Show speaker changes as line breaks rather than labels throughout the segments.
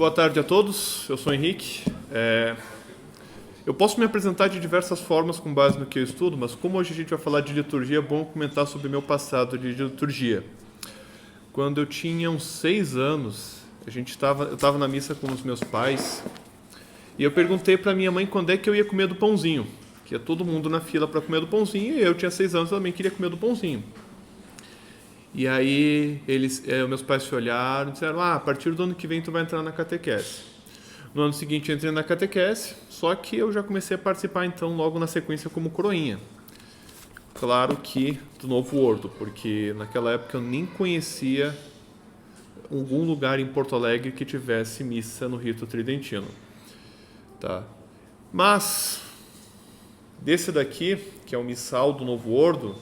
Boa tarde a todos, eu sou Henrique. Eu posso me apresentar de diversas formas com base no que eu estudo, mas como hoje a gente vai falar de liturgia, é bom comentar sobre o meu passado de liturgia. Quando eu tinha uns 6 anos, eu estava na missa com os meus pais e eu perguntei para minha mãe quando é que eu ia comer do pãozinho, que ia todo mundo na fila para comer do pãozinho e eu tinha 6 anos e também queria comer do pãozinho. E aí meus pais se olharam e disseram, a partir do ano que vem tu vai entrar na catequese. No ano seguinte eu entrei na catequese, só que eu já comecei a participar então logo na sequência como coroinha. Claro que do Novo Ordo, porque naquela época eu nem conhecia algum lugar em Porto Alegre que tivesse missa no rito tridentino. Tá? Mas, desse daqui, que é o missal do Novo Ordo,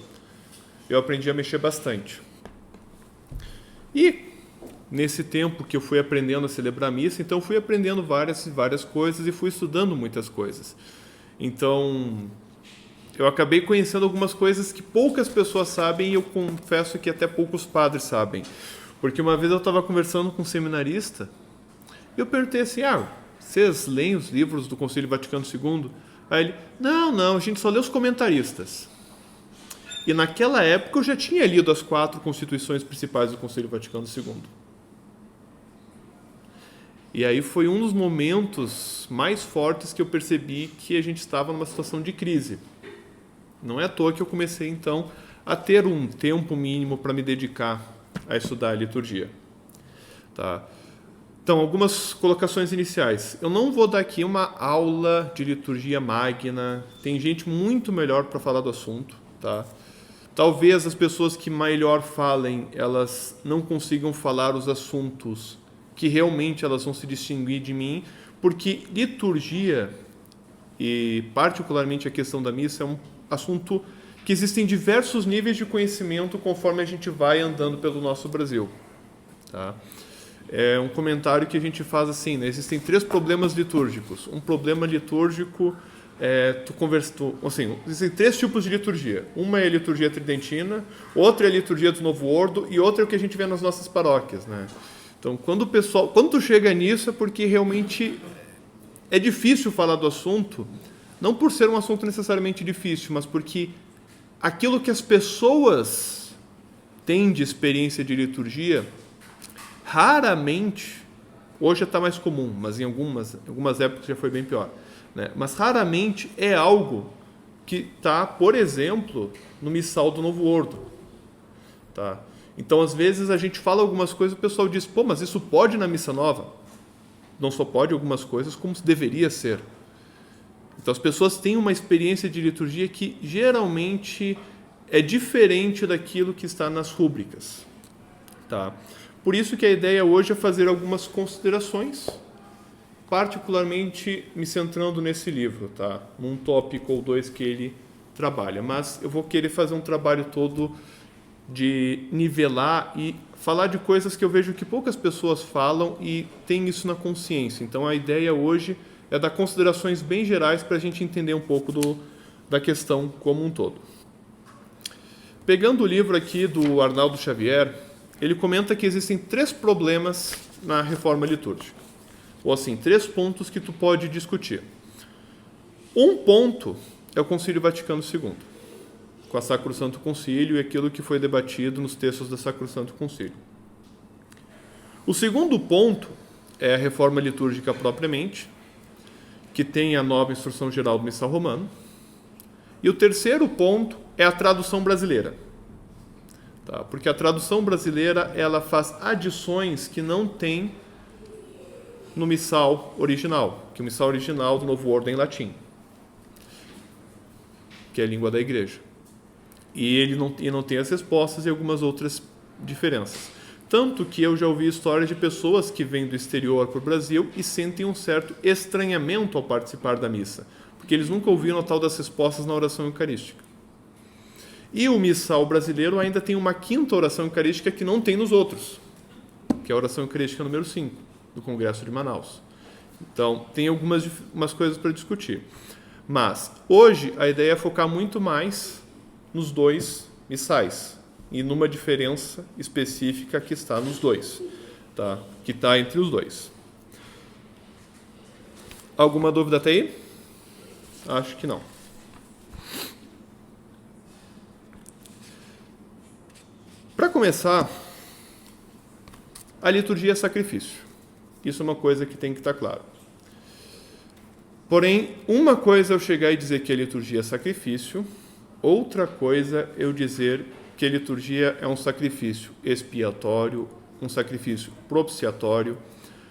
eu aprendi a mexer bastante. E nesse tempo que eu fui aprendendo a celebrar a missa, então fui aprendendo várias coisas e fui estudando muitas coisas. Então, eu acabei conhecendo algumas coisas que poucas pessoas sabem e eu confesso que até poucos padres sabem. Porque uma vez eu estava conversando com um seminarista e eu perguntei assim, vocês leem os livros do Concílio Vaticano II? Aí ele, não, a gente só lê os comentaristas. E naquela época eu já tinha lido as 4 constituições principais do Concílio Vaticano II. E aí foi um dos momentos mais fortes que eu percebi que a gente estava numa situação de crise. Não é à toa que eu comecei então a ter um tempo mínimo para me dedicar a estudar a liturgia. Tá? Então, algumas colocações iniciais. Eu não vou dar aqui uma aula de liturgia magna, tem gente muito melhor para falar do assunto. Tá? Talvez as pessoas que melhor falem, elas não consigam falar os assuntos que realmente elas vão se distinguir de mim, porque liturgia, e particularmente a questão da missa, é um assunto que existem diversos níveis de conhecimento conforme a gente vai andando pelo nosso Brasil. Tá? É um comentário que a gente faz assim, né? Existem 3 problemas litúrgicos. Um problema litúrgico existem 3 tipos de liturgia. Uma é a liturgia tridentina, outra é a liturgia do Novo Ordo e outra é o que a gente vê nas nossas paróquias, né? Então, quando tu chega nisso é porque realmente é difícil falar do assunto, não por ser um assunto necessariamente difícil, mas porque aquilo que as pessoas têm de experiência de liturgia, raramente, hoje já está mais comum, mas em algumas épocas já foi bem pior, né? Mas raramente é algo que está, por exemplo, no missal do Novo Ordo. Tá? Então, às vezes, a gente fala algumas coisas e o pessoal diz, mas isso pode na missa nova? Não só pode algumas coisas, como deveria ser. Então, as pessoas têm uma experiência de liturgia que geralmente é diferente daquilo que está nas rúbricas. Tá? Por isso que a ideia hoje é fazer algumas considerações, particularmente me centrando nesse livro, tá? Num tópico ou 2 que ele trabalha. Mas eu vou querer fazer um trabalho todo de nivelar e falar de coisas que eu vejo que poucas pessoas falam e tem isso na consciência. Então a ideia hoje é dar considerações bem gerais para a gente entender um pouco da questão como um todo. Pegando o livro aqui do Arnaldo Xavier, ele comenta que existem 3 problemas na reforma litúrgica. Ou assim, 3 pontos que tu pode discutir. Um ponto é o Concílio Vaticano II, com a Sacrosanto Concílio e aquilo que foi debatido nos textos da Sacrosanto Concílio. O segundo ponto é a reforma litúrgica propriamente, que tem a nova Instrução Geral do Missal Romano. E o terceiro ponto é a tradução brasileira. Tá? Porque a tradução brasileira ela faz adições que não tem no missal original, que o missal original do Novo Ordo é em latim, que é a língua da igreja. E ele não tem as respostas e algumas outras diferenças. Tanto que eu já ouvi histórias de pessoas que vêm do exterior para o Brasil e sentem um certo estranhamento ao participar da missa, porque eles nunca ouviram a tal das respostas na oração eucarística. E o missal brasileiro ainda tem uma 5ª oração eucarística que não tem nos outros, que é a oração eucarística número 5, do Congresso de Manaus. Então, tem umas coisas para discutir. Mas, hoje, a ideia é focar muito mais nos 2 missais e numa diferença específica que está nos 2, tá? Que está entre os 2. Alguma dúvida até aí? Acho que não. Para começar, a liturgia é sacrifício. Isso é uma coisa que tem que estar claro. Porém, uma coisa é eu chegar e dizer que a liturgia é sacrifício, outra coisa é eu dizer que a liturgia é um sacrifício expiatório, um sacrifício propiciatório,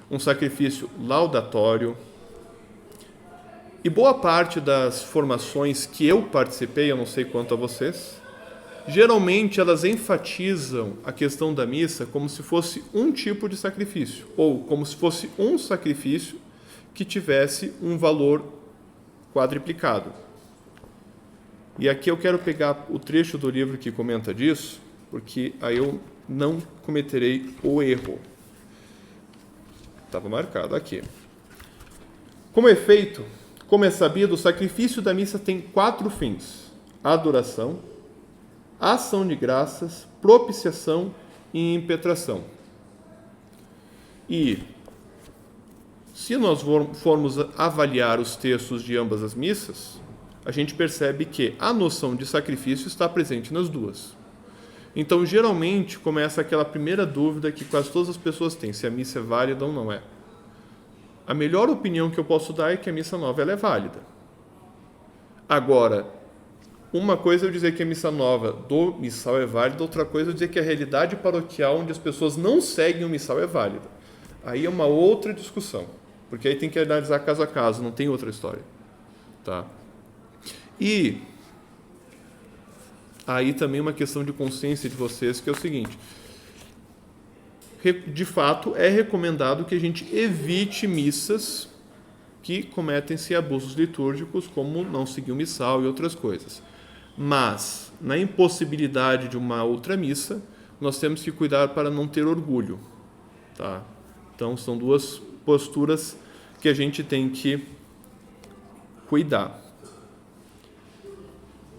um sacrifício laudatório. E boa parte das formações que eu participei, eu não sei quanto a vocês, geralmente elas enfatizam a questão da missa como se fosse um tipo de sacrifício, ou como se fosse um sacrifício que tivesse um valor quadriplicado. E aqui eu quero pegar o trecho do livro que comenta disso, porque aí eu não cometerei o erro. Estava marcado aqui. Como efeito, como é sabido, o sacrifício da missa tem 4 fins: adoração, ação de graças, propiciação e impetração. E se nós formos avaliar os textos de ambas as missas, a gente percebe que a noção de sacrifício está presente nas duas. Então, geralmente, começa aquela primeira dúvida que quase todas as pessoas têm, se a missa é válida ou não é. A melhor opinião que eu posso dar é que a missa nova ela é válida. Agora, uma coisa é eu dizer que a missa nova do missal é válida, outra coisa é eu dizer que a realidade paroquial onde as pessoas não seguem o missal é válida. Aí é uma outra discussão. Porque aí tem que analisar caso a caso, não tem outra história. Tá? E aí também uma questão de consciência de vocês, que é o seguinte: de fato, é recomendado que a gente evite missas que cometem-se abusos litúrgicos, como não seguir o missal e outras coisas. Mas, na impossibilidade de uma outra missa, nós temos que cuidar para não ter orgulho. Tá? Então, são duas posturas que a gente tem que cuidar.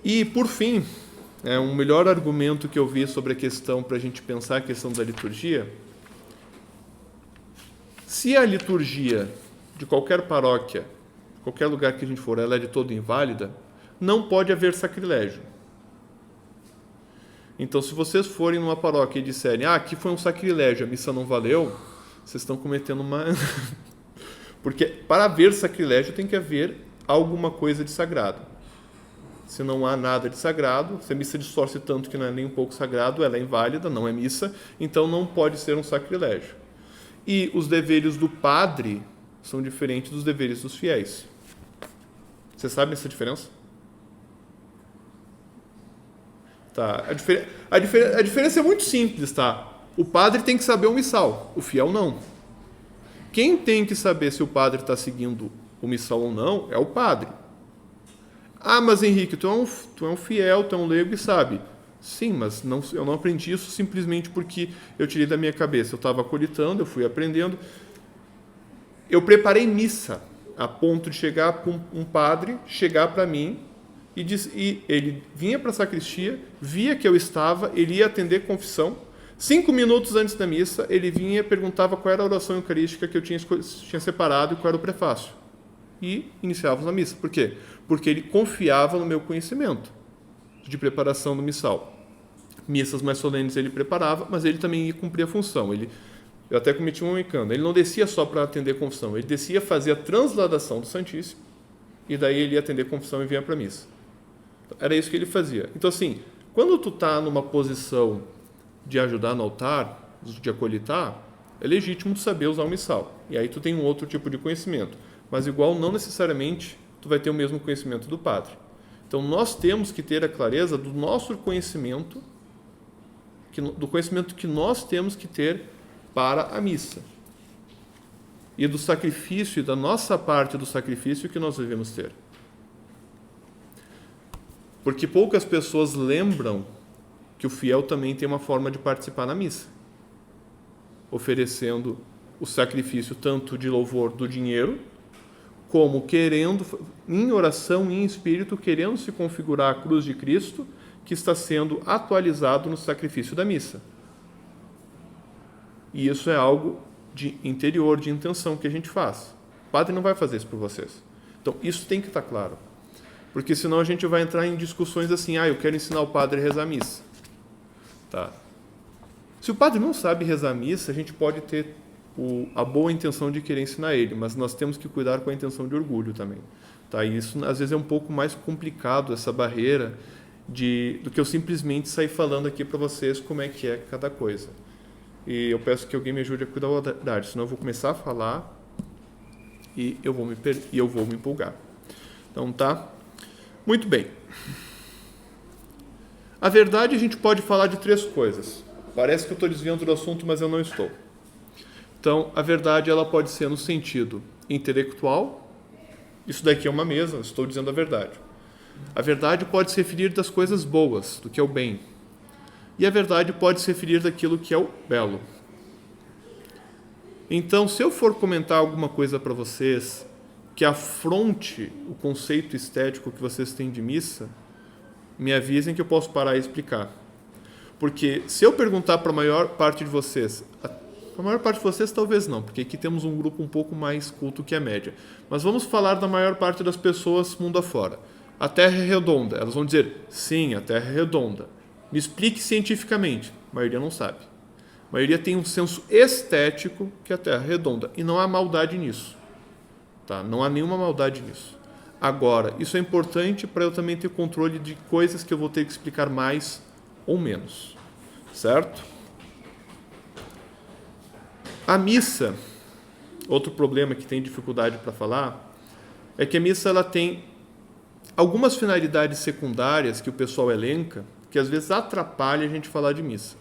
E, por fim, um melhor argumento que eu vi sobre a questão, para a gente pensar a questão da liturgia, se a liturgia de qualquer paróquia, qualquer lugar que a gente for, ela é de todo inválida, não pode haver sacrilégio. Então, se vocês forem numa paróquia e disserem, aqui foi um sacrilégio, a missa não valeu, vocês estão cometendo uma... Porque para haver sacrilégio tem que haver alguma coisa de sagrado. Se não há nada de sagrado, se a missa distorce tanto que não é nem um pouco sagrado, ela é inválida, não é missa, então não pode ser um sacrilégio. E os deveres do padre são diferentes dos deveres dos fiéis. Vocês sabem essa diferença? Tá. A diferença é muito simples, tá? O padre tem que saber o missal, o fiel não. Quem tem que saber se o padre está seguindo o missal ou não é o padre. Mas Henrique, tu é um fiel, tu é um leigo e sabe. Sim, mas eu não aprendi isso simplesmente porque eu tirei da minha cabeça. Eu estava acolitando, eu fui aprendendo. Eu preparei missa a ponto de chegar para um padre, chegar para mim e ele vinha para a sacristia, via que eu estava, ele ia atender confissão. 5 minutos antes da missa, ele vinha e perguntava qual era a oração eucarística que eu tinha separado e qual era o prefácio. E iniciávamos a missa. Por quê? Porque ele confiava no meu conhecimento de preparação do missal. Missas mais solenes ele preparava, mas ele também ia cumprir a função. Eu até cometi um encano. Ele não descia só para atender a confissão, ele descia fazer a transladação do Santíssimo, e daí ele ia atender a confissão e vinha para a missa. Era isso que ele fazia. Então, assim, quando tu está numa posição de ajudar no altar, de acolitar, é legítimo tu saber usar o missal. E aí tu tem um outro tipo de conhecimento. Mas igual, não necessariamente, tu vai ter o mesmo conhecimento do padre. Então, nós temos que ter a clareza do nosso conhecimento, do conhecimento que nós temos que ter para a missa. E do sacrifício, e da nossa parte do sacrifício que nós devemos ter. Porque poucas pessoas lembram que o fiel também tem uma forma de participar na missa, oferecendo o sacrifício tanto de louvor do dinheiro, como querendo, em oração e em espírito, querendo se configurar a cruz de Cristo, que está sendo atualizado no sacrifício da missa. E isso é algo de interior, de intenção que a gente faz. padre não vai fazer isso por vocês. Então, isso tem que estar claro. Porque senão a gente vai entrar em discussões assim, eu quero ensinar o padre a rezar a missa. Tá. Se o padre não sabe rezar a missa, a gente pode ter a boa intenção de querer ensinar ele, mas nós temos que cuidar com a intenção de orgulho também. Tá? E isso, às vezes, é um pouco mais complicado, essa barreira, do que eu simplesmente sair falando aqui para vocês como é que é cada coisa. E eu peço que alguém me ajude a cuidar da verdade, senão eu vou começar a falar e eu vou me empolgar. Então, tá? Muito bem. A verdade, a gente pode falar de 3 coisas. Parece que eu estou desviando do assunto, mas eu não estou. Então, a verdade, ela pode ser no sentido intelectual. Isso daqui é uma mesa, eu estou dizendo a verdade. A verdade pode se referir das coisas boas, do que é o bem. E a verdade pode se referir daquilo que é o belo. Então, se eu for comentar alguma coisa para vocês que afronte o conceito estético que vocês têm de missa, me avisem que eu posso parar e explicar. Porque se eu perguntar para a maior parte de vocês, a maior parte de vocês talvez não, porque aqui temos um grupo um pouco mais culto que a média, mas vamos falar da maior parte das pessoas mundo afora. A Terra é redonda. Elas vão dizer, sim, a Terra é redonda. Me explique cientificamente. A maioria não sabe. A maioria tem um senso estético que a Terra é redonda. E não há maldade nisso. Tá? Não há nenhuma maldade nisso. Agora, isso é importante para eu também ter controle de coisas que eu vou ter que explicar mais ou menos. Certo? A missa, outro problema que tem dificuldade para falar, é que a missa ela tem algumas finalidades secundárias que o pessoal elenca, que às vezes atrapalha a gente falar de missa.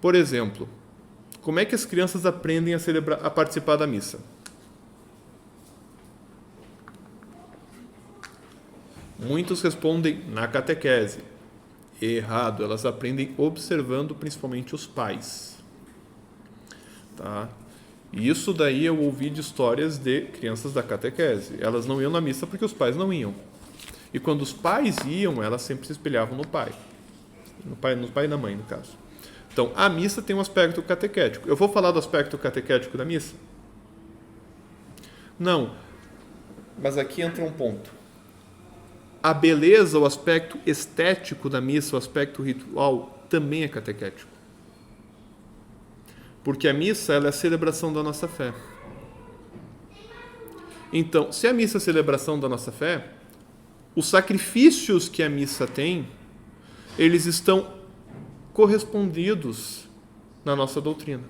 Por exemplo, como é que as crianças aprendem a participar da missa? Muitos respondem na catequese. Errado, elas aprendem observando principalmente os pais. Tá? Isso daí eu ouvi de histórias de crianças da catequese. Elas não iam na missa porque os pais não iam. E quando os pais iam, elas sempre se espelhavam no pai. No pai e na mãe, no caso. Então, a missa tem um aspecto catequético. Eu vou falar do aspecto catequético da missa? Não. Mas aqui entra um ponto. A beleza, o aspecto estético da missa, o aspecto ritual, também é catequético. Porque a missa ela é a celebração da nossa fé. Então, se a missa é a celebração da nossa fé, os sacrifícios que a missa tem, eles estão correspondidos na nossa doutrina.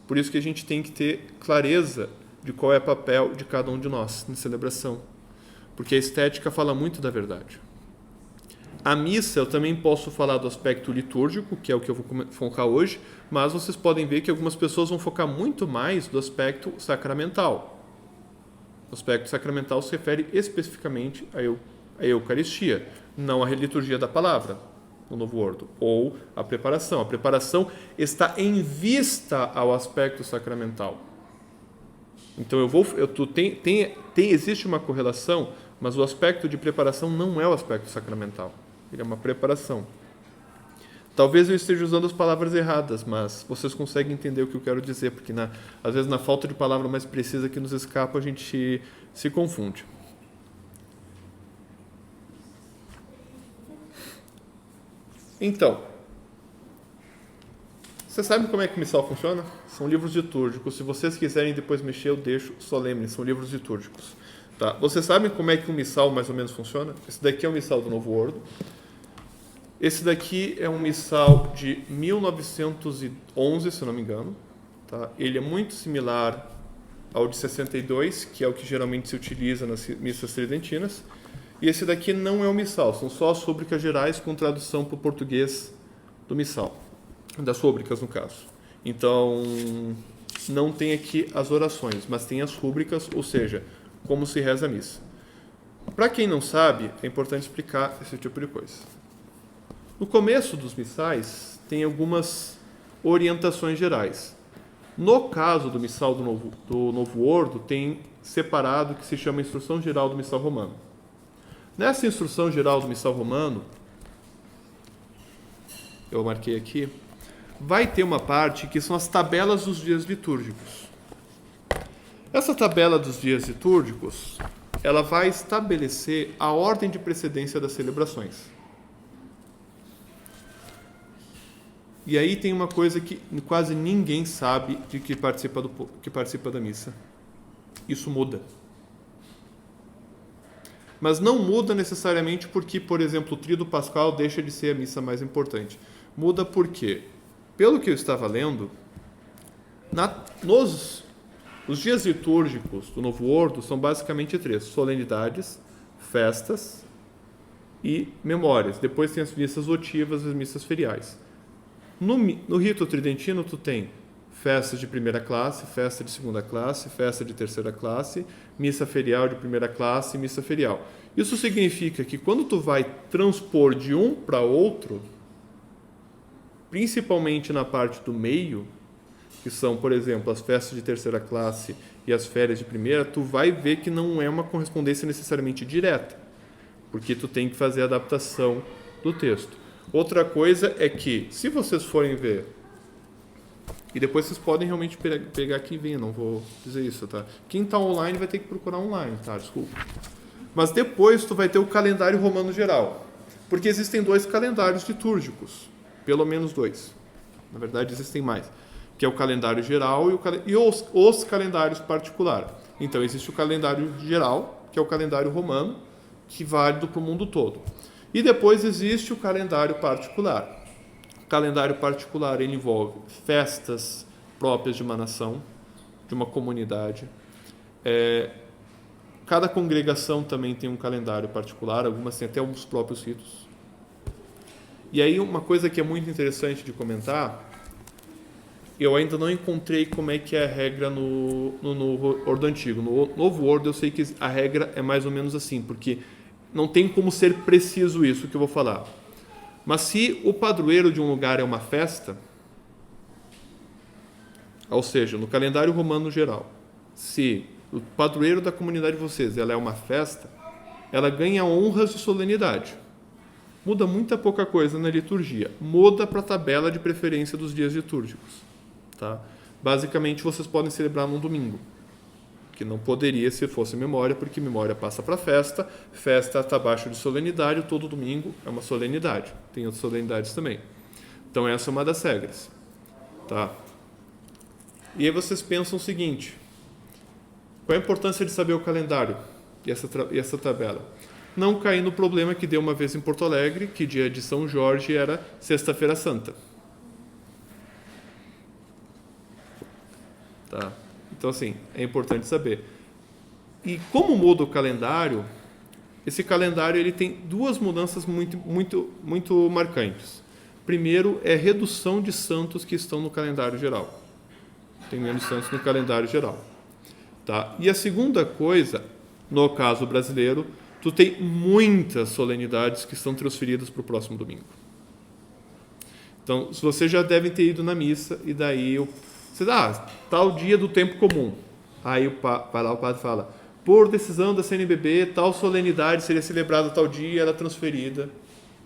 Por isso que a gente tem que ter clareza de qual é o papel de cada um de nós na celebração. Porque a estética fala muito da verdade. A missa, eu também posso falar do aspecto litúrgico, que é o que eu vou focar hoje, mas vocês podem ver que algumas pessoas vão focar muito mais do aspecto sacramental. O aspecto sacramental se refere especificamente à Eucaristia, não à liturgia da palavra, no Novo Ordo, ou à preparação. A preparação está em vista ao aspecto sacramental. Então, existe uma correlação, mas o aspecto de preparação não é o aspecto sacramental. Ele é uma preparação. Talvez eu esteja usando as palavras erradas, mas vocês conseguem entender o que eu quero dizer, porque às vezes na falta de palavra mais precisa que nos escapa, a gente se confunde. Então, vocês sabem como é que o missal funciona? São livros litúrgicos. Se vocês quiserem depois mexer, eu deixo, só lembrem, são livros litúrgicos. Tá? Vocês sabem como é que o missal mais ou menos funciona? Esse daqui é o missal do Novo Ordo. Esse daqui é um missal de 1911, se não me engano. Tá? Ele é muito similar ao de 62, que é o que geralmente se utiliza nas missas tridentinas. E esse daqui não é o missal, são só as rúbricas gerais com tradução para o português do missal. Das rúbricas, no caso. Então, não tem aqui as orações, mas tem as rúbricas, ou seja, como se reza a missa. Para quem não sabe, é importante explicar esse tipo de coisa. No começo dos missais, tem algumas orientações gerais. No caso do missal do Novo Ordo, tem separado o que se chama Instrução Geral do Missal Romano. Nessa Instrução Geral do Missal Romano, eu marquei aqui, vai ter uma parte que são as tabelas dos dias litúrgicos. Essa tabela dos dias litúrgicos, ela vai estabelecer a ordem de precedência das celebrações. E aí tem uma coisa que quase ninguém sabe de que participa da missa. Isso muda. Mas não muda necessariamente porque, por exemplo, o Tríduo Pascal deixa de ser a missa mais importante. Muda porque, pelo que eu estava lendo, os dias litúrgicos do Novo Ordo são basicamente 3: solenidades, festas e memórias. Depois tem as missas votivas e as missas feriais. No rito tridentino, tu tem festas de primeira classe, festa de segunda classe, festa de terceira classe, missa ferial de primeira classe e missa ferial. Isso significa que quando tu vai transpor de um para outro, principalmente na parte do meio, que são, por exemplo, as festas de terceira classe e as férias de primeira, tu vai ver que não é uma correspondência necessariamente direta, porque tu tem que fazer a adaptação do texto. Outra coisa é que, se vocês forem ver, e depois vocês podem realmente pegar aqui e ver, não vou dizer isso, tá? Quem está online vai ter que procurar online, tá? Desculpa. Mas depois tu vai ter o calendário romano geral, porque existem 2 calendários litúrgicos, pelo menos 2. Na verdade, existem mais, que é o calendário geral e os calendários particulares. Então, existe o calendário geral, que é o calendário romano, que é válido para o mundo todo. E depois existe o calendário particular. O calendário particular ele envolve festas próprias de uma nação, de uma comunidade. Cada congregação também tem um calendário particular, algumas têm até os próprios ritos. E aí uma coisa que é muito interessante de comentar, eu ainda não encontrei como é que é a regra no Novo Ordo Antigo. No Novo Ordo eu sei que a regra é mais ou menos assim, porque não tem como ser preciso isso que eu vou falar. Mas se o padroeiro de um lugar é uma festa, ou seja, no calendário romano geral, se o padroeiro da comunidade de vocês ela é uma festa, ela ganha honras de solenidade. Muda muita pouca coisa na liturgia. Muda para a tabela de preferência dos dias litúrgicos. Tá? Basicamente, vocês podem celebrar num domingo, que não poderia se fosse memória, porque memória passa para festa está abaixo de solenidade, todo domingo é uma solenidade. Tem outras solenidades também. Então essa é uma das regras. Tá? E aí vocês pensam o seguinte, qual a importância de saber o calendário e essa tabela? Não cair no problema que deu uma vez em Porto Alegre, que dia de São Jorge era Sexta-feira Santa. Tá? Então, assim, é importante saber. E como muda o calendário, esse calendário ele tem 2 mudanças muito marcantes. Primeiro, é a redução de santos que estão no calendário geral. Tem menos santos no calendário geral. Tá? E a segunda coisa, no caso brasileiro, tu tem muitas solenidades que são transferidas para o próximo domingo. Então, você já deve ter ido na missa e daí você tal dia do tempo comum. Aí vai lá, o padre fala, por decisão da CNBB, tal solenidade seria celebrada tal dia, ela é transferida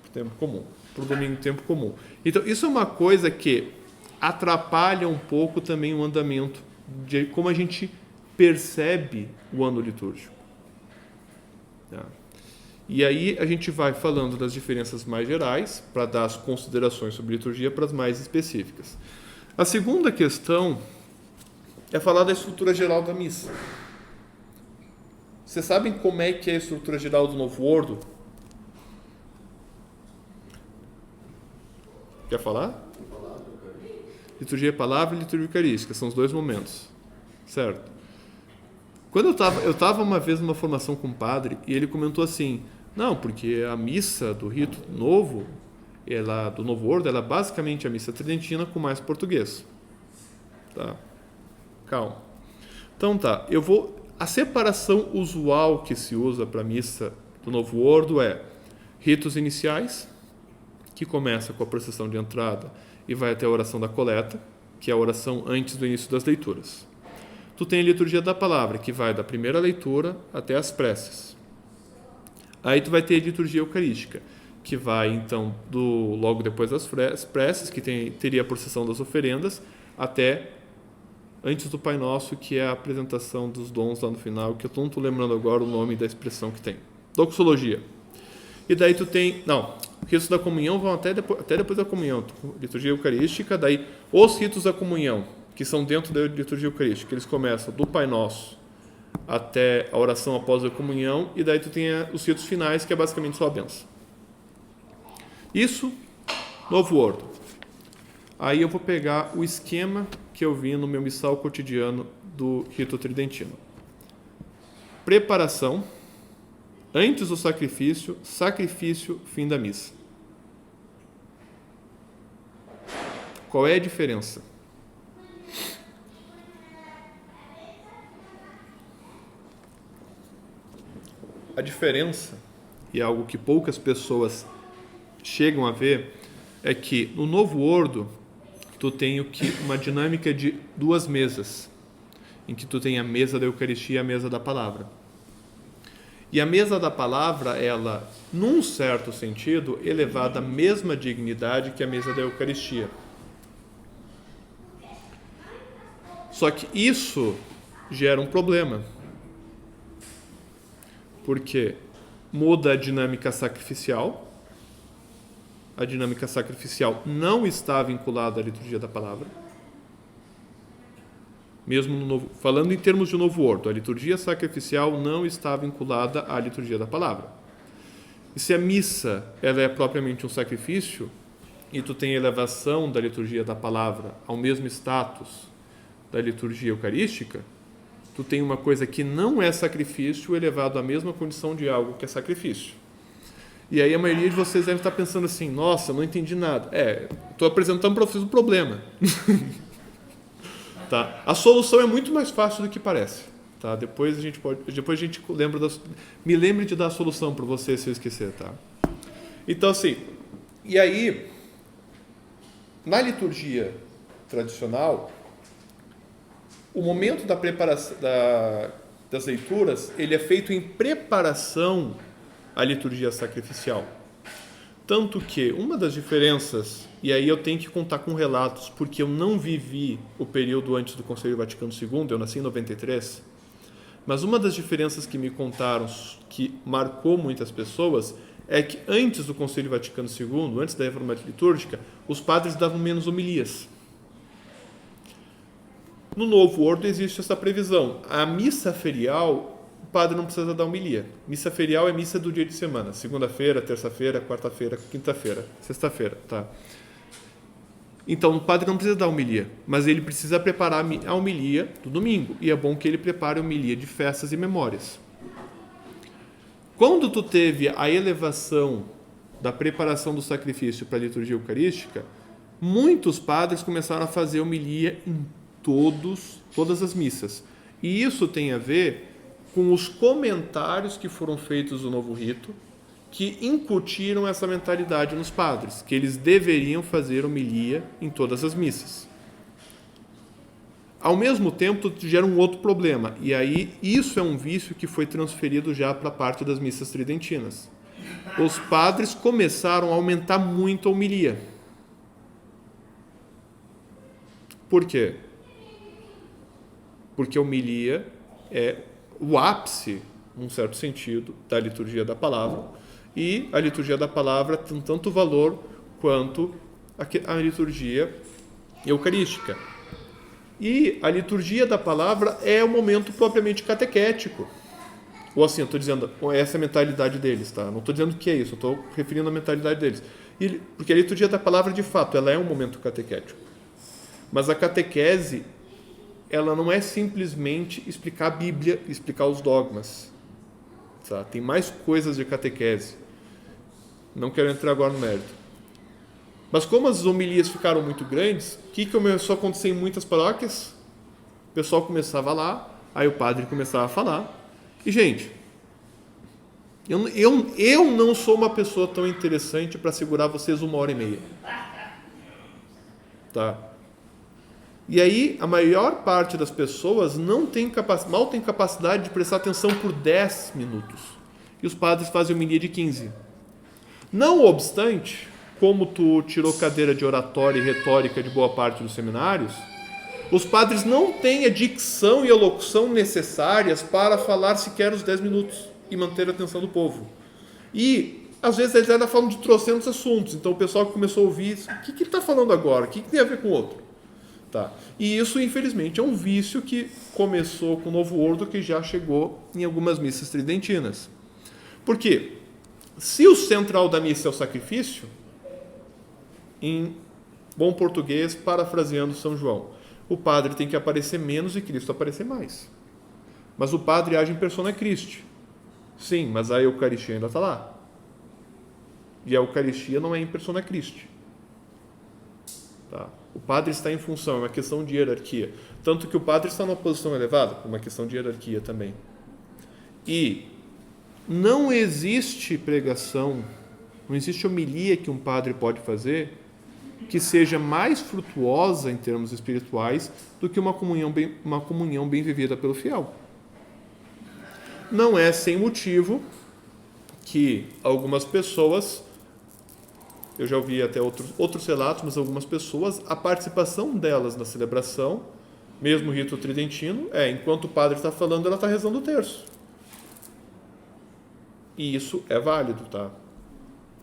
para o tempo comum, para o domingo tempo comum. Então, isso é uma coisa que atrapalha um pouco também o andamento de como a gente percebe o ano litúrgico. Tá? E aí a gente vai falando das diferenças mais gerais, para dar as considerações sobre liturgia para as mais específicas. A segunda questão é falar da estrutura geral da missa. Vocês sabem como é que é a estrutura geral do Novo Ordo? Quer falar? Liturgia é palavra e liturgia eucarística, são os 2 momentos. Certo? Quando eu estava uma vez numa formação com um padre e ele comentou assim, não, porque a missa do rito novo, do Novo Ordo, ela é basicamente a missa tridentina com mais português. Tá? Calma. Então tá, a separação usual que se usa para a missa do Novo Ordo é ritos iniciais, que começa com a procissão de entrada e vai até a oração da coleta, que é a oração antes do início das leituras. Tu tem a liturgia da palavra, que vai da primeira leitura até as preces. Aí tu vai ter a liturgia eucarística, que vai, então, logo depois das preces, que teria a procissão das oferendas, até antes do Pai Nosso, que é a apresentação dos dons lá no final, que eu não estou lembrando agora o nome da expressão que tem. Doxologia. E daí tu tem... Não, os ritos da comunhão vão até depois da comunhão. Liturgia eucarística, daí os ritos da comunhão, que são dentro da liturgia eucarística, eles começam do Pai Nosso até a oração após a comunhão, e daí tu tem os ritos finais, que é basicamente só a bênção. Isso, Novo Ordo. Aí eu vou pegar o esquema que eu vi no meu missal cotidiano do rito tridentino. Preparação, antes do sacrifício, sacrifício, fim da missa. Qual é a diferença? A diferença, e é algo que poucas pessoas chegam a ver, é que no Novo Ordo tu tem uma dinâmica de duas mesas, em que tu tem a mesa da Eucaristia e a mesa da Palavra. E a mesa da Palavra, ela, num certo sentido, elevada à mesma dignidade que a mesa da Eucaristia. Só que isso gera um problema, porque muda a dinâmica sacrificial. A dinâmica sacrificial não está vinculada à liturgia da palavra. Mesmo no novo, falando em termos de Novo Ordo, a liturgia sacrificial não está vinculada à liturgia da palavra. E se a missa ela é propriamente um sacrifício, e tu tem a elevação da liturgia da palavra ao mesmo status da liturgia eucarística, tu tem uma coisa que não é sacrifício elevado à mesma condição de algo que é sacrifício. E aí a maioria de vocês deve estar pensando assim, nossa, não entendi nada. Estou apresentando para vocês um problema. Tá? A solução é muito mais fácil do que parece. Tá? Depois a gente me lembre de dar a solução para você se eu esquecer. Tá? Então assim, e aí, na liturgia tradicional, o momento da preparação das leituras, ele é feito em preparação à liturgia sacrificial. Tanto que uma das diferenças, e aí eu tenho que contar com relatos, porque eu não vivi o período antes do Concílio Vaticano II, eu nasci em 93, mas uma das diferenças que me contaram, que marcou muitas pessoas, é que antes do Concílio Vaticano II, antes da reforma litúrgica, os padres davam menos homilias. No Novo Ordo existe essa previsão. A missa ferial, o padre não precisa dar homilia. Missa ferial é missa do dia de semana. Segunda-feira, terça-feira, quarta-feira, quinta-feira, sexta-feira. Tá? Então, o padre não precisa dar homilia, mas ele precisa preparar a homilia do domingo. E é bom que ele prepare a homilia de festas e memórias. Quando tu teve a elevação da preparação do sacrifício para a liturgia eucarística, muitos padres começaram a fazer homilia em todas as missas. E isso tem a ver com os comentários que foram feitos do novo rito, que incutiram essa mentalidade nos padres, que eles deveriam fazer homilia em todas as missas. Ao mesmo tempo, gera um outro problema, e aí isso é um vício que foi transferido já para a parte das missas tridentinas. Os padres começaram a aumentar muito a homilia. Por quê? Porque a homilia é o ápice, num certo sentido, da liturgia da palavra, e a liturgia da palavra tem tanto valor quanto a liturgia eucarística. E a liturgia da palavra é o momento propriamente catequético. Ou assim, eu estou dizendo, essa é a mentalidade deles, tá? Não estou dizendo que é isso, eu estou referindo à mentalidade deles. Porque a liturgia da palavra, de fato, ela é um momento catequético. Mas a catequese, ela não é simplesmente explicar a Bíblia, explicar os dogmas. Tá? Tem mais coisas de catequese. Não quero entrar agora no mérito. Mas como as homilias ficaram muito grandes, o que começou a acontecer em muitas paróquias? O pessoal começava lá, aí o padre começava a falar. E, gente, eu não sou uma pessoa tão interessante para segurar vocês 1h30. Tá? E aí, a maior parte das pessoas mal tem capacidade de prestar atenção por 10 minutos. E os padres fazem homilia de 15. Não obstante, como tu tirou cadeira de oratória e retórica de boa parte dos seminários, Os padres não têm a dicção e a locução necessárias para falar sequer os 10 minutos e manter a atenção do povo. E, às vezes, eles ainda falam de trocentos assuntos. Então, o pessoal que começou a ouvir, o que ele está falando agora? O que tem a ver com o outro? Tá. E isso, infelizmente, é um vício que começou com o Novo Ordo, que já chegou em algumas missas tridentinas. Por quê? Se o central da missa é o sacrifício, em bom português, parafraseando São João, o padre tem que aparecer menos e Cristo aparecer mais. Mas o padre age em persona Christi. Sim, mas a Eucaristia ainda está lá. E a Eucaristia não é em persona Christi. Tá? O padre está em função, é uma questão de hierarquia. Tanto que o padre está numa posição elevada, por uma questão de hierarquia também. E não existe pregação, não existe homilia que um padre pode fazer que seja mais frutuosa em termos espirituais do que uma comunhão bem vivida pelo fiel. Não é sem motivo que algumas pessoas, eu já ouvi até outros relatos, mas algumas pessoas, a participação delas na celebração, mesmo o rito tridentino, enquanto o padre está falando, ela está rezando o terço. E isso é válido, tá?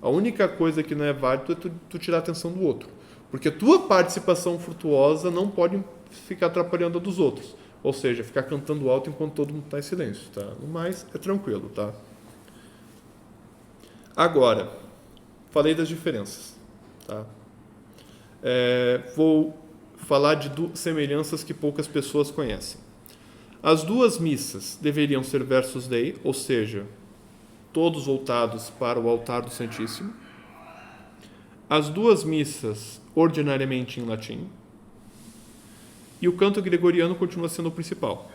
A única coisa que não é válido é tu tirar a atenção do outro. Porque a tua participação frutuosa não pode ficar atrapalhando a dos outros. Ou seja, ficar cantando alto enquanto todo mundo está em silêncio, tá? No mais, é tranquilo, tá? Agora, falei das diferenças, tá? Vou falar de semelhanças que poucas pessoas conhecem. As duas missas deveriam ser versus Dei, ou seja, todos voltados para o altar do Santíssimo. As duas missas ordinariamente em latim. E o canto gregoriano continua sendo o principal.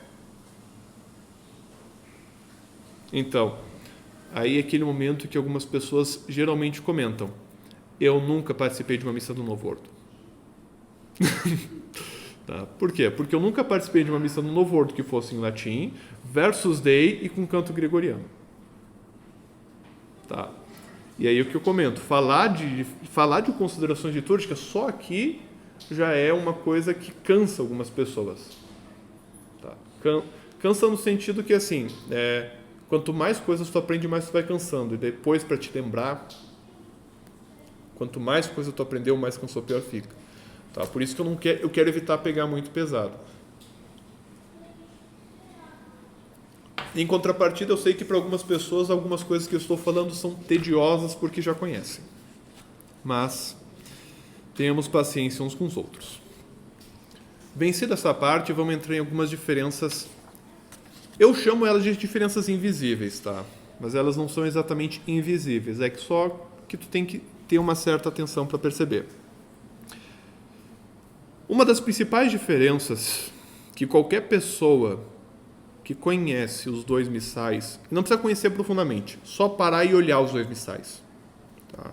Então, aí é aquele momento que algumas pessoas geralmente comentam: eu nunca participei de uma missa do Novo Ordo. Tá? Por quê? Porque eu nunca participei de uma missa do Novo Ordo que fosse em latim, versus Dei e com canto gregoriano. Tá? E aí o que eu comento, falar de considerações litúrgicas só aqui já é uma coisa que cansa algumas pessoas. Tá? Cansa no sentido que, assim, quanto mais coisas tu aprende, mais tu vai cansando. E depois, para te lembrar, quanto mais coisa tu aprendeu, mais cansou, pior fica. Tá? Por isso que eu quero evitar pegar muito pesado. Em contrapartida, eu sei que para algumas pessoas, algumas coisas que eu estou falando são tediosas porque já conhecem. Mas tenhamos paciência uns com os outros. Vencida essa parte, vamos entrar em algumas diferenças. Eu chamo elas de diferenças invisíveis, tá? Mas elas não são exatamente invisíveis. É que só que tu tem que ter uma certa atenção para perceber. Uma das principais diferenças que qualquer pessoa que conhece os dois missais, não precisa conhecer profundamente, só parar e olhar os dois missais. Tá?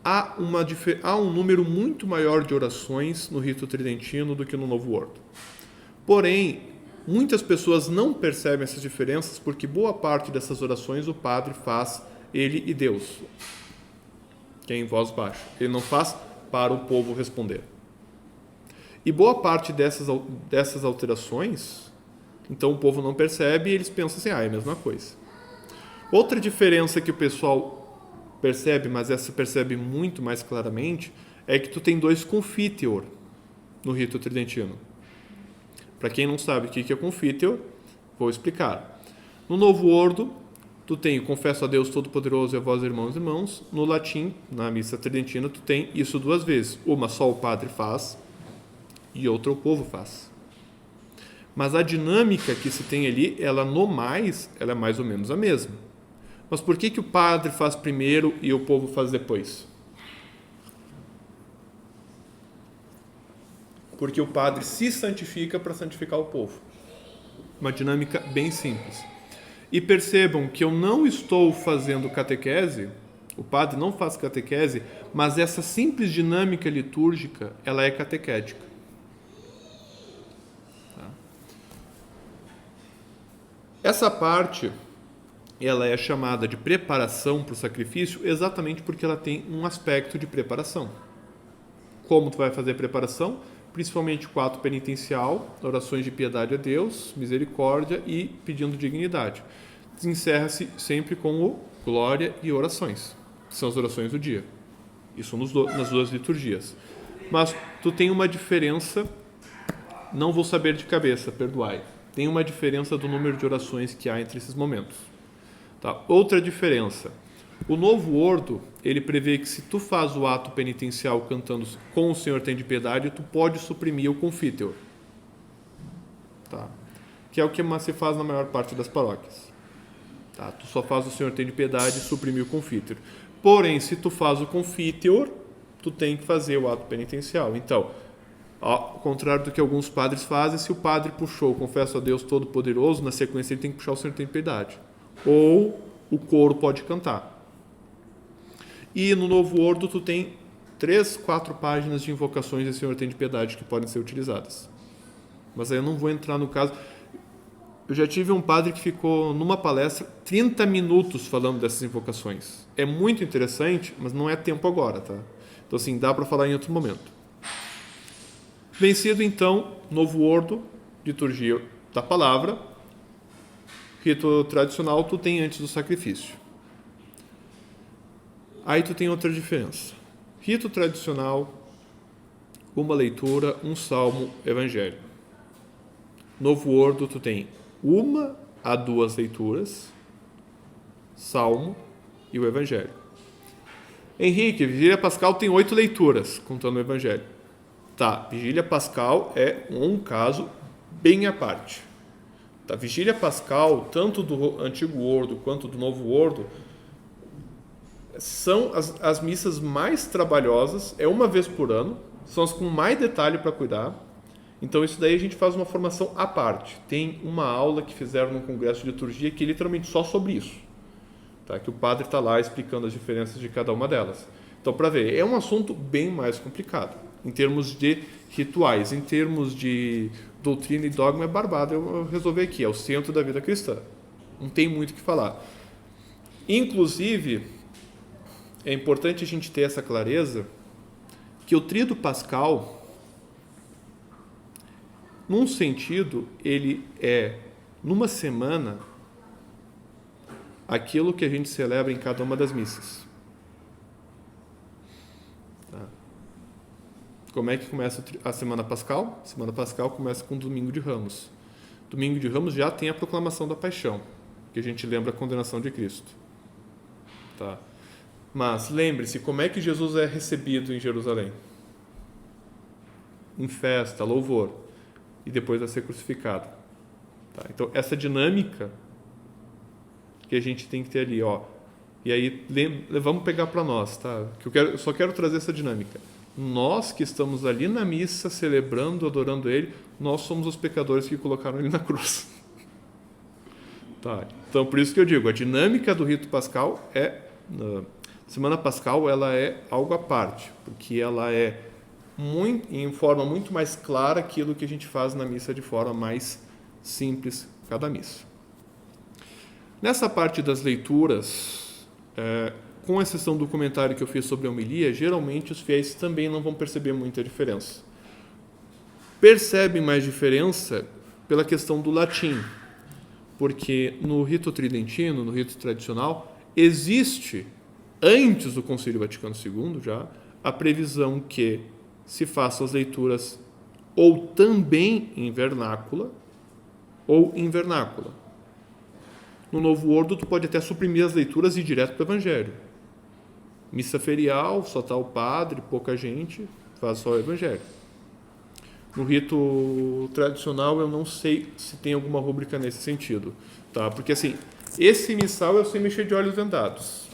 Há um número muito maior de orações no rito tridentino do que no Novo Ordo. Porém, muitas pessoas não percebem essas diferenças porque boa parte dessas orações o padre faz ele e Deus, que é em voz baixa. Ele não faz para o povo responder. E boa parte dessas alterações, então o povo não percebe e eles pensam assim, é a mesma coisa. Outra diferença que o pessoal percebe, mas essa percebe muito mais claramente, é que tu tem dois confiteor no rito tridentino. Para quem não sabe o que é confiteor, vou explicar. No Novo Ordo, tu tem o confesso a Deus Todo-Poderoso e a vós, irmãos e irmãos. No latim, na missa tridentina, tu tem isso duas vezes. Uma só o padre faz e outra o povo faz. Mas a dinâmica que se tem ali, ela é mais ou menos a mesma. Mas por que o padre faz primeiro e o povo faz depois? Porque o padre se santifica para santificar o povo. Uma dinâmica bem simples. E percebam que eu não estou fazendo catequese, o padre não faz catequese, mas essa simples dinâmica litúrgica, ela é catequética. Essa parte, ela é chamada de preparação para o sacrifício exatamente porque ela tem um aspecto de preparação. Como tu vai fazer a preparação? principalmente com o ato penitencial, orações de piedade a Deus, misericórdia e pedindo dignidade. Encerra-se sempre com o glória e orações, que são as orações do dia. Isso nas duas liturgias. Mas tu tem uma diferença, não vou saber de cabeça, perdoai. Tem uma diferença do número de orações que há entre esses momentos. Tá? Outra diferença. O novo ordo, ele prevê que se tu faz o ato penitencial cantando com o Senhor tem de piedade, tu pode suprimir o confiteor. Tá? Que é o que se faz na maior parte das paróquias. Tá? Tu só faz o Senhor tem de piedade e suprimir o confiteor. Porém, se tu faz o confiteor, tu tem que fazer o ato penitencial. Então, ao contrário do que alguns padres fazem, se o padre puxou, confesso a Deus Todo-Poderoso, na sequência ele tem que puxar o Senhor tem de piedade. Ou o coro pode cantar. E no novo ordo tu tem 3, 4 páginas de invocações de Senhor tem de piedade que podem ser utilizadas. Mas aí eu não vou entrar no caso. Eu já tive um padre que ficou numa palestra 30 minutos falando dessas invocações. É muito interessante, mas não é tempo agora, tá? Então assim, dá para falar em outro momento. Vencido então, novo ordo, liturgia da palavra, rito tradicional tu tem antes do sacrifício. Aí tu tem outra diferença. Rito tradicional, uma leitura, um salmo, evangelho. Novo ordo tu tem 1 a 2 leituras, salmo e o evangelho. Henrique, Vigília Pascal tem 8 leituras, contando o evangelho. Tá, Vigília Pascal é um caso bem à parte. Tá, Vigília Pascal, tanto do antigo ordo quanto do novo ordo, são as missas mais trabalhosas, é uma vez por ano, são as com mais detalhe para cuidar. Então isso daí a gente faz uma formação à parte. Tem uma aula que fizeram num congresso de liturgia que é literalmente só sobre isso. Tá? Que o padre está lá explicando as diferenças de cada uma delas. Então, para ver, é um assunto bem mais complicado. Em termos de rituais, em termos de doutrina e dogma, é barbado. Eu resolvi aqui, é o centro da vida cristã. Não tem muito o que falar. Inclusive, é importante a gente ter essa clareza que o tríduo pascal, num sentido, ele é, numa semana, aquilo que a gente celebra em cada uma das missas. Tá? Como é que começa a Semana Pascal? A Semana Pascal começa com o Domingo de Ramos. Domingo de Ramos já tem a proclamação da Paixão, que a gente lembra a condenação de Cristo. Tá? Mas lembre-se, como é que Jesus é recebido em Jerusalém? Em festa, louvor, e depois vai ser crucificado. Tá? Então, essa dinâmica que a gente tem que ter ali, ó. E aí, vamos pegar para nós, tá? Que eu só quero trazer essa dinâmica. Nós que estamos ali na missa, celebrando, adorando Ele, nós somos os pecadores que colocaram Ele na cruz. Tá? Então, por isso que eu digo, a dinâmica do rito pascal Semana Pascal, ela é algo à parte, porque ela é em forma muito mais clara aquilo que a gente faz na missa de forma mais simples, cada missa. Nessa parte das leituras, com exceção do comentário que eu fiz sobre a homilia, geralmente os fiéis também não vão perceber muita diferença. Percebem mais diferença pela questão do latim, porque no rito tridentino, no rito tradicional, existe, antes do Concílio Vaticano II já, a previsão que se façam as leituras ou também em vernácula ou em vernácula. No novo ordo, tu pode até suprimir as leituras e ir direto para o Evangelho. Missa ferial, só está o padre, pouca gente, faz só o Evangelho. No rito tradicional, eu não sei se tem alguma rúbrica nesse sentido. Tá? Porque assim, esse missal eu sei mexer de olhos vendados.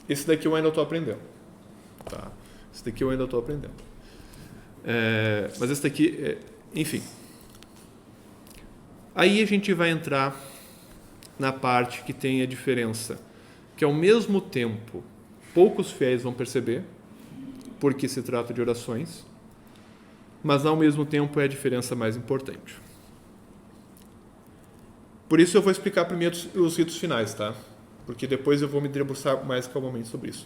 Esse daqui eu ainda estou aprendendo. Tá? Esse daqui eu ainda estou aprendendo. Mas esse daqui, enfim. Aí a gente vai entrar na parte que tem a diferença, que ao mesmo tempo poucos fiéis vão perceber, porque se trata de orações, mas ao mesmo tempo é a diferença mais importante. Por isso eu vou explicar primeiro os ritos finais, tá? Porque depois eu vou me debruçar mais calmamente sobre isso.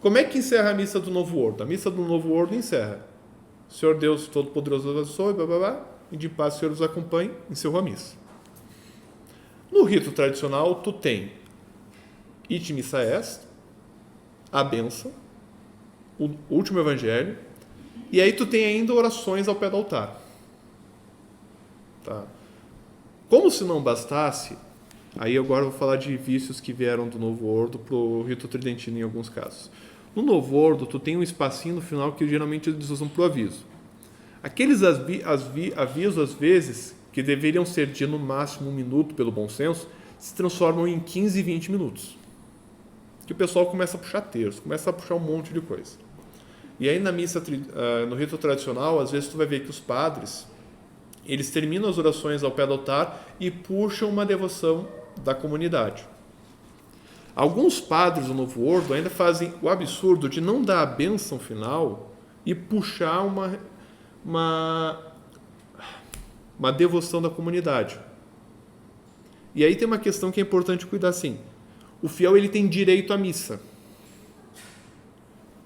Como é que encerra a missa do Novo Ordo? A missa do Novo Ordo encerra Senhor Deus Todo-Poderoso abençoe, blá, blá, blá, e de paz o Senhor os acompanhe, encerrou a missa. No rito tradicional, tu tem Ite Missa Est, a bênção, o último evangelho, e aí tu tem ainda orações ao pé do altar. Tá? Como se não bastasse, aí agora eu vou falar de vícios que vieram do Novo Ordo para o rito tridentino em alguns casos. No Novo Ordo, tu tem um espacinho no final que geralmente eles usam para o aviso. Aqueles avisos, às vezes, que deveriam ser de no máximo 1 minuto pelo bom senso, se transformam em 15, 20 minutos. Que o pessoal começa a puxar terço, começa a puxar um monte de coisa. E aí na missa, no rito tradicional, às vezes tu vai ver que os padres, eles terminam as orações ao pé do altar e puxam uma devoção da comunidade. Alguns padres do Novo Ordo ainda fazem o absurdo de não dar a bênção final e puxar uma devoção da comunidade. E aí tem uma questão que é importante cuidar assim. O fiel ele tem direito à missa.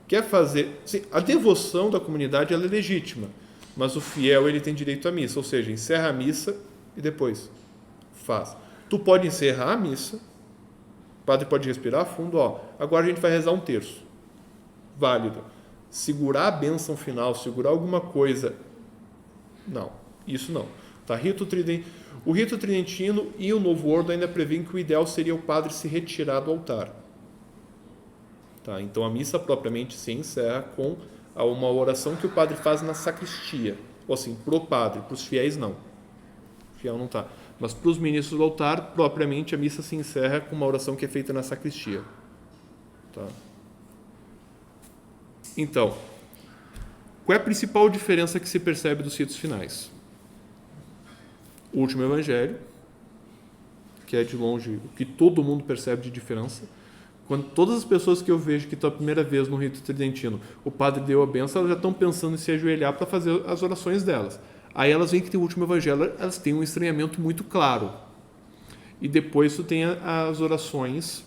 Quer fazer... Sim, a devoção da comunidade ela é legítima, mas o fiel ele tem direito à missa, ou seja, encerra a missa e depois faz. Tu pode encerrar a missa, o padre pode respirar fundo, agora a gente vai rezar um terço. Válido. Segurar a bênção final, segurar alguma coisa, não, isso não. Tá? O rito tridentino e o Novo Ordo ainda prevêem que o ideal seria o padre se retirar do altar. Tá? Então a missa propriamente se encerra com uma oração que o padre faz na sacristia, ou assim, pro padre, para os fiéis não. O fiel não está. Mas para os ministros do altar, propriamente a missa se encerra com uma oração que é feita na sacristia. Tá? Então, qual é a principal diferença que se percebe dos ritos finais? O último evangelho, que é de longe o que todo mundo percebe de diferença. Quando todas as pessoas que eu vejo que estão a primeira vez no rito tridentino, o padre deu a bênção, elas já estão pensando em se ajoelhar para fazer as orações delas. Aí elas veem que tem o último evangelho, elas têm um estranhamento muito claro. E depois tu tem as orações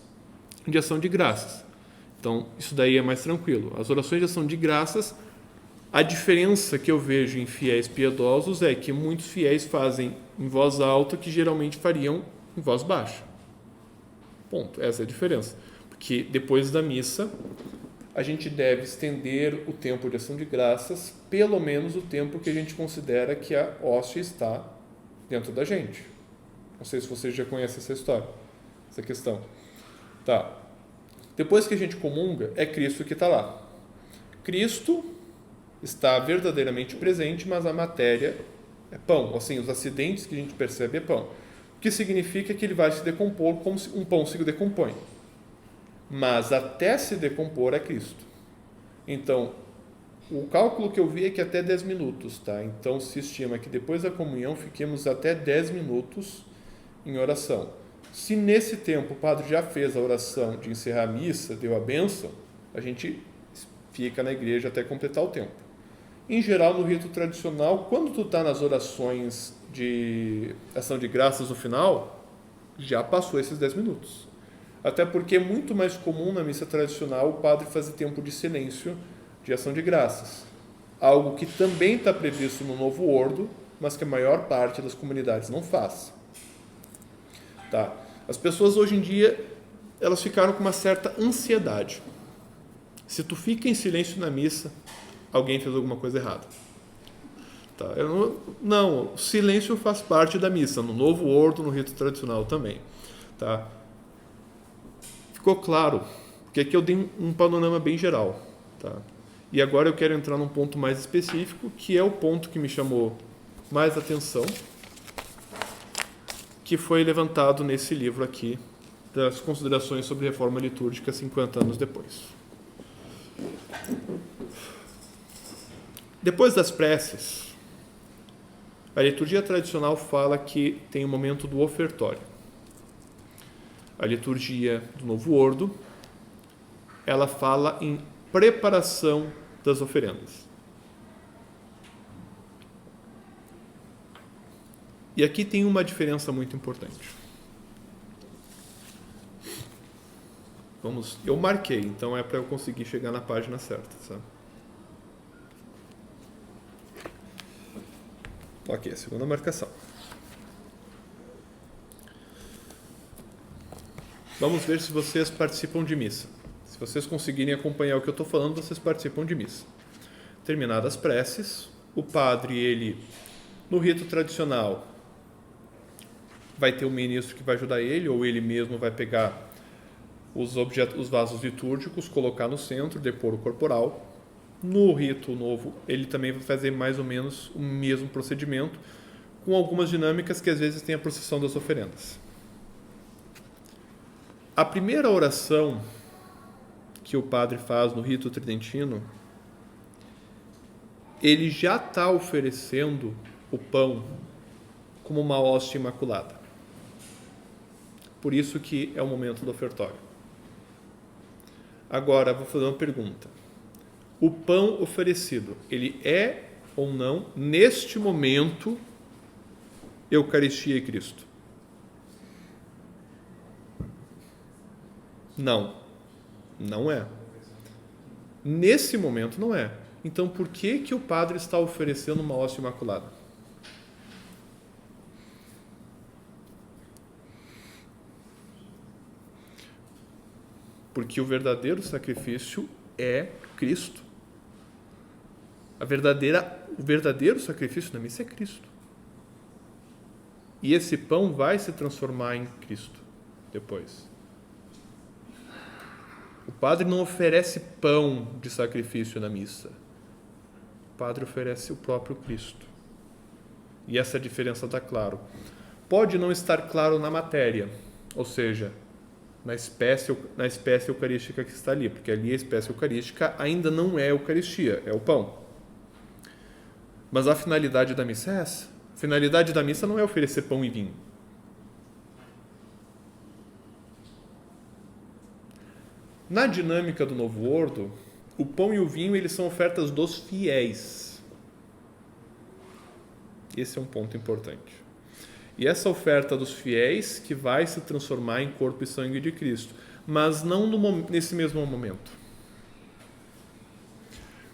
de ação de graças. Então, isso daí é mais tranquilo. As orações de ação de graças, a diferença que eu vejo em fiéis piedosos é que muitos fiéis fazem em voz alta que geralmente fariam em voz baixa. Ponto. Essa é a diferença. Porque depois da missa, a gente deve estender o tempo de ação de graças, pelo menos o tempo que a gente considera que a hóstia está dentro da gente. Não sei se vocês já conhecem essa história, essa questão. Tá. Depois que a gente comunga, é Cristo que está lá. Cristo está verdadeiramente presente, mas a matéria é pão. Assim, os acidentes que a gente percebe é pão. O que significa que ele vai se decompor como um pão se decompõe. Mas até se decompor é Cristo. Então, o cálculo que eu vi é que até 10 minutos, tá? Então, se estima que depois da comunhão fiquemos até 10 minutos em oração. Se nesse tempo o padre já fez a oração de encerrar a missa, deu a bênção, a gente fica na igreja até completar o tempo. Em geral, no rito tradicional, quando tu está nas orações de ação de graças no final, já passou esses 10 minutos. Até porque é muito mais comum na missa tradicional o padre fazer tempo de silêncio de ação de graças. Algo que também está previsto no Novo Ordo, mas que a maior parte das comunidades não faz. Tá? As pessoas hoje em dia, elas ficaram com uma certa ansiedade. Se tu fica em silêncio na missa, alguém fez alguma coisa errada. Tá? Não, o silêncio faz parte da missa, no Novo Ordo, no rito tradicional também. Tá? Ficou claro, porque aqui eu dei um panorama bem geral. Tá? E agora eu quero entrar num ponto mais específico, que é o ponto que me chamou mais atenção, que foi levantado nesse livro aqui, das considerações sobre reforma litúrgica 50 anos depois. Depois das preces, a liturgia tradicional fala que tem o momento do ofertório. A liturgia do Novo Ordo, ela fala em preparação das oferendas. E aqui tem uma diferença muito importante. Eu marquei, então é para eu conseguir chegar na página certa, sabe? Ok, segunda marcação. Vamos ver se vocês participam de missa. Se vocês conseguirem acompanhar o que eu estou falando, vocês participam de missa. Terminadas as preces, o padre, ele, no rito tradicional, vai ter um ministro que vai ajudar ele, ou ele mesmo vai pegar os vasos litúrgicos, colocar no centro, depor o corporal. No rito novo, ele também vai fazer mais ou menos o mesmo procedimento, com algumas dinâmicas que às vezes tem a procissão das oferendas. A primeira oração que o padre faz no rito tridentino, ele já está oferecendo o pão como uma hóstia imaculada. Por isso que é o momento do ofertório. Agora, vou fazer uma pergunta. O pão oferecido, ele é ou não, neste momento, Eucaristia e Cristo? Não. Não é. Nesse momento não é. Então, por que o padre está oferecendo uma hóstia imaculada? Porque o verdadeiro sacrifício é Cristo. O verdadeiro sacrifício da missa é Cristo. E esse pão vai se transformar em Cristo depois. O padre não oferece pão de sacrifício na missa. O padre oferece o próprio Cristo. E essa diferença está claro. Pode não estar claro na matéria, ou seja, na espécie eucarística que está ali, porque ali a espécie eucarística ainda não é Eucaristia, é o pão. Mas a finalidade da missa é essa. A finalidade da missa não é oferecer pão e vinho. Na dinâmica do Novo Ordo, o pão e o vinho eles são ofertas dos fiéis. Esse é um ponto importante. E essa oferta dos fiéis que vai se transformar em corpo e sangue de Cristo, mas não nesse mesmo momento.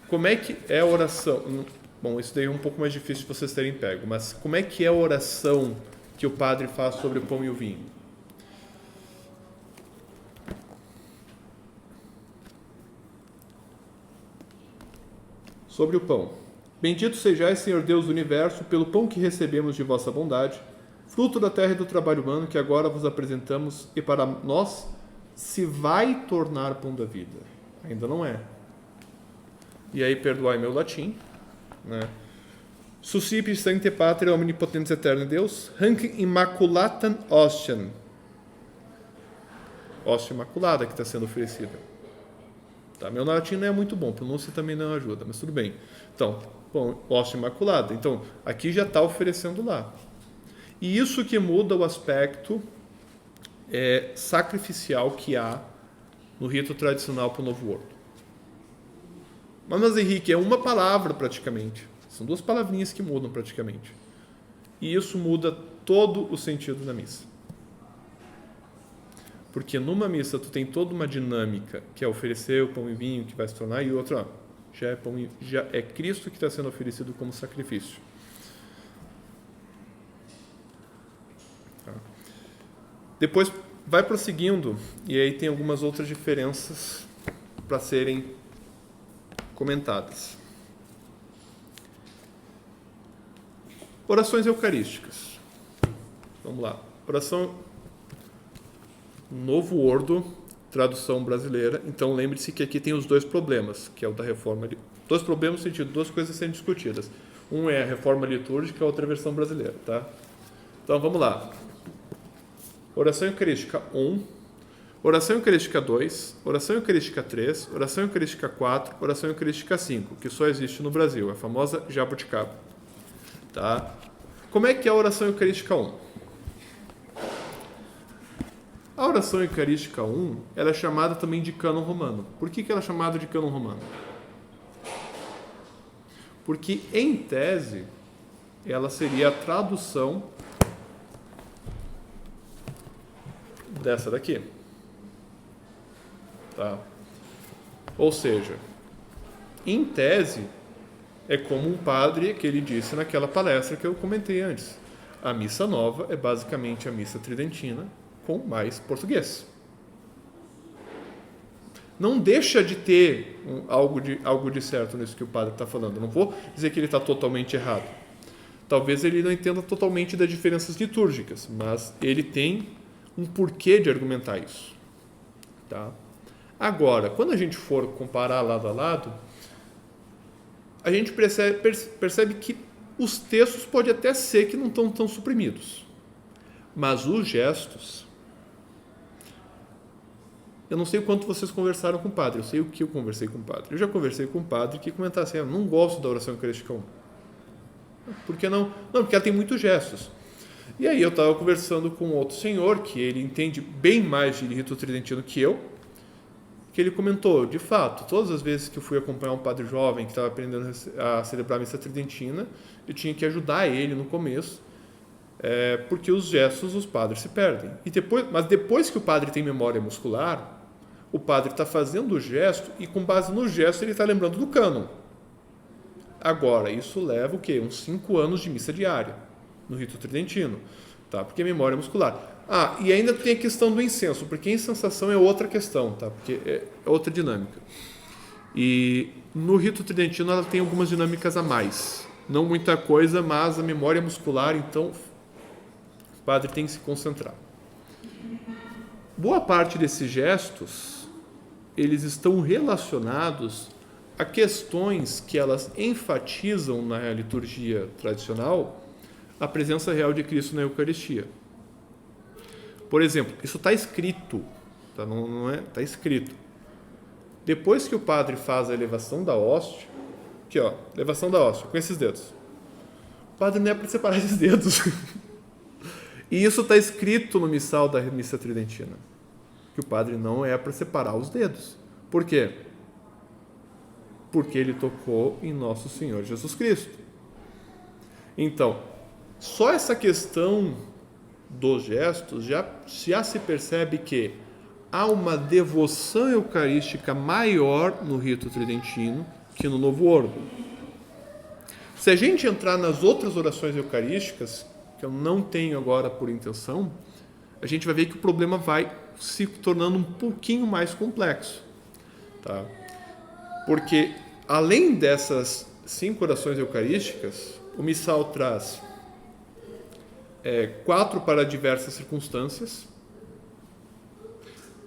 Como é que é a oração? Bom, isso daí é um pouco mais difícil de vocês terem pego, mas como é que é a oração que o padre faz sobre o pão e o vinho? Sobre o pão. Bendito sejais, Senhor Deus do Universo, pelo pão que recebemos de vossa bondade, fruto da terra e do trabalho humano que agora vos apresentamos e para nós se vai tornar pão da vida. Ainda não é. E aí, perdoai meu latim, né? Suscipe sancte patria omnipotens eterno Deus, hanc immaculatam hostiam. Hóstia imaculada que está sendo oferecida. Tá, meu latim não é muito bom, pronúncia também não ajuda, mas tudo bem. Então, bom, hóstia imaculada. Então, aqui já está oferecendo lá. E isso que muda o aspecto sacrificial que há no rito tradicional para o Novo Ordo. Mas, Henrique, é uma palavra praticamente. São duas palavrinhas que mudam praticamente. E isso muda todo o sentido da missa. Porque numa missa tu tem toda uma dinâmica, que é oferecer o pão e vinho, que vai se tornar, e outra, já é Cristo que está sendo oferecido como sacrifício. Tá. Depois vai prosseguindo, e aí tem algumas outras diferenças para serem comentadas. Orações eucarísticas. Vamos lá. Oração Novo Ordo, tradução brasileira. Então lembre-se que aqui tem os dois problemas, que é o da reforma. Dois problemas no sentido, duas coisas sendo discutidas. Um é a reforma litúrgica, a outra é a versão brasileira, tá? Então vamos lá. Oração Eucarística 1, Oração Eucarística 2, Oração Eucarística 3, Oração Eucarística 4, Oração Eucarística 5, que só existe no Brasil, a famosa jabuticaba. Tá? Como é que é a Oração Eucarística 1? A Oração Eucarística 1 ela é chamada também de cânon romano. Por que ela é chamada de cânon romano? Porque, em tese, ela seria a tradução dessa daqui. Tá? Ou seja, em tese, É como um padre que ele disse naquela palestra que eu comentei antes. A missa nova é basicamente a missa tridentina com mais português. Não deixa de ter algo de certo nisso que o padre está falando. Não vou dizer que ele está totalmente errado. Talvez ele não entenda totalmente das diferenças litúrgicas, mas ele tem um porquê de argumentar isso. Tá? Agora, quando a gente for comparar lado a lado, a gente percebe que os textos podem até ser que não estão tão suprimidos, mas os gestos... Eu não sei o quanto vocês conversaram com o padre, eu sei o que eu conversei com o padre. Eu já conversei com o padre que comentava assim, eu não gosto da oração eucarística 1. Por que não? Não, porque ela tem muitos gestos. E aí eu estava conversando com outro senhor, que ele entende bem mais de rito tridentino que eu, que ele comentou, de fato, todas as vezes que eu fui acompanhar um padre jovem que estava aprendendo a celebrar a missa tridentina, eu tinha que ajudar ele no começo, porque os gestos os padres se perdem. Mas depois que o padre tem memória muscular, o padre está fazendo o gesto e com base no gesto ele está lembrando do cânon. Agora, isso leva o quê? Uns 5 anos de missa diária no rito tridentino, tá? Porque é memória muscular. E ainda tem a questão do incenso, porque a incensação é outra questão, tá? Porque é outra dinâmica. E no rito tridentino ela tem algumas dinâmicas a mais. Não muita coisa, mas a memória muscular, então o padre tem que se concentrar. Boa parte desses gestos, eles estão relacionados a questões que elas enfatizam na liturgia tradicional a presença real de Cristo na Eucaristia. Por exemplo, isso está escrito, tá? Não é? Está escrito. Depois que o padre faz a elevação da hóstia, aqui ó, elevação da hóstia, com esses dedos. O padre não é para separar esses dedos. E isso está escrito no missal da missa tridentina, que o padre não é para separar os dedos. Por quê? Porque ele tocou em nosso Senhor Jesus Cristo. Então, só essa questão dos gestos já se percebe que há uma devoção eucarística maior no rito tridentino que no Novo Ordo. Se a gente entrar nas outras orações eucarísticas, que eu não tenho agora por intenção, a gente vai ver que o problema vai se tornando um pouquinho mais complexo. Tá? Porque, além dessas 5 orações eucarísticas, o missal traz 4 para diversas circunstâncias.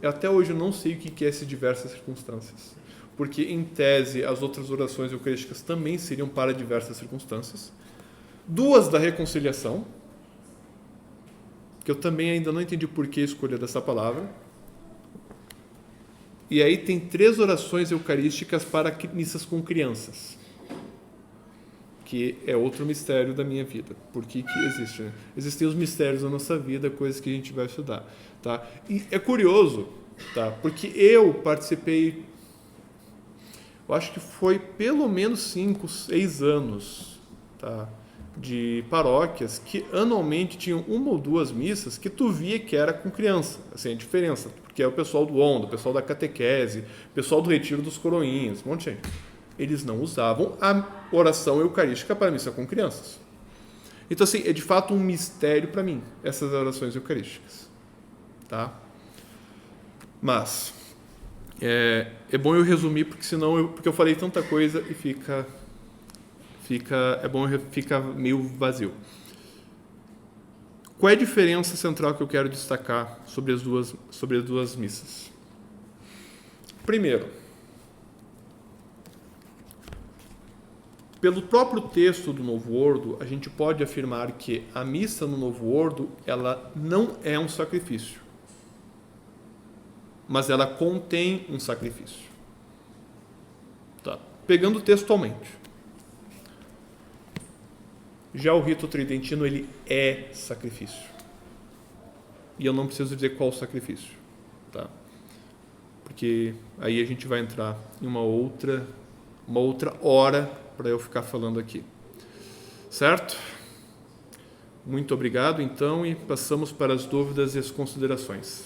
Até hoje eu não sei o que é essas diversas circunstâncias, porque, em tese, as outras orações eucarísticas também seriam para diversas circunstâncias. 2 da reconciliação, que eu também ainda não entendi por que escolher essa palavra. E aí tem 3 orações eucarísticas para missas com crianças, que é outro mistério da minha vida. Por que existe? Né? Existem os mistérios da nossa vida, coisas que a gente vai estudar. Tá? E é curioso, tá? Porque eu participei, eu acho que foi pelo menos 5, 6 anos, tá? De paróquias que anualmente tinham 1 ou 2 missas que tu via que era com criança. Assim, a diferença, porque é o pessoal do onda, o pessoal da catequese, o pessoal do retiro dos coroinhas, um monte de gente. Eles não usavam a oração eucarística para missa com crianças. Então, assim, é de fato um mistério para mim, essas orações eucarísticas. Tá? Mas, é bom eu resumir, porque senão porque eu falei tanta coisa e fica meio vazio. Qual é a diferença central que eu quero destacar sobre as duas missas? Primeiro, pelo próprio texto do Novo Ordo, a gente pode afirmar que a missa no Novo Ordo, ela não é um sacrifício, mas ela contém um sacrifício. Tá. Pegando textualmente. Já o rito tridentino, ele é sacrifício. E eu não preciso dizer qual sacrifício. Tá? Porque aí a gente vai entrar em uma outra hora para eu ficar falando aqui. Certo? Muito obrigado, então, e passamos para as dúvidas e as considerações.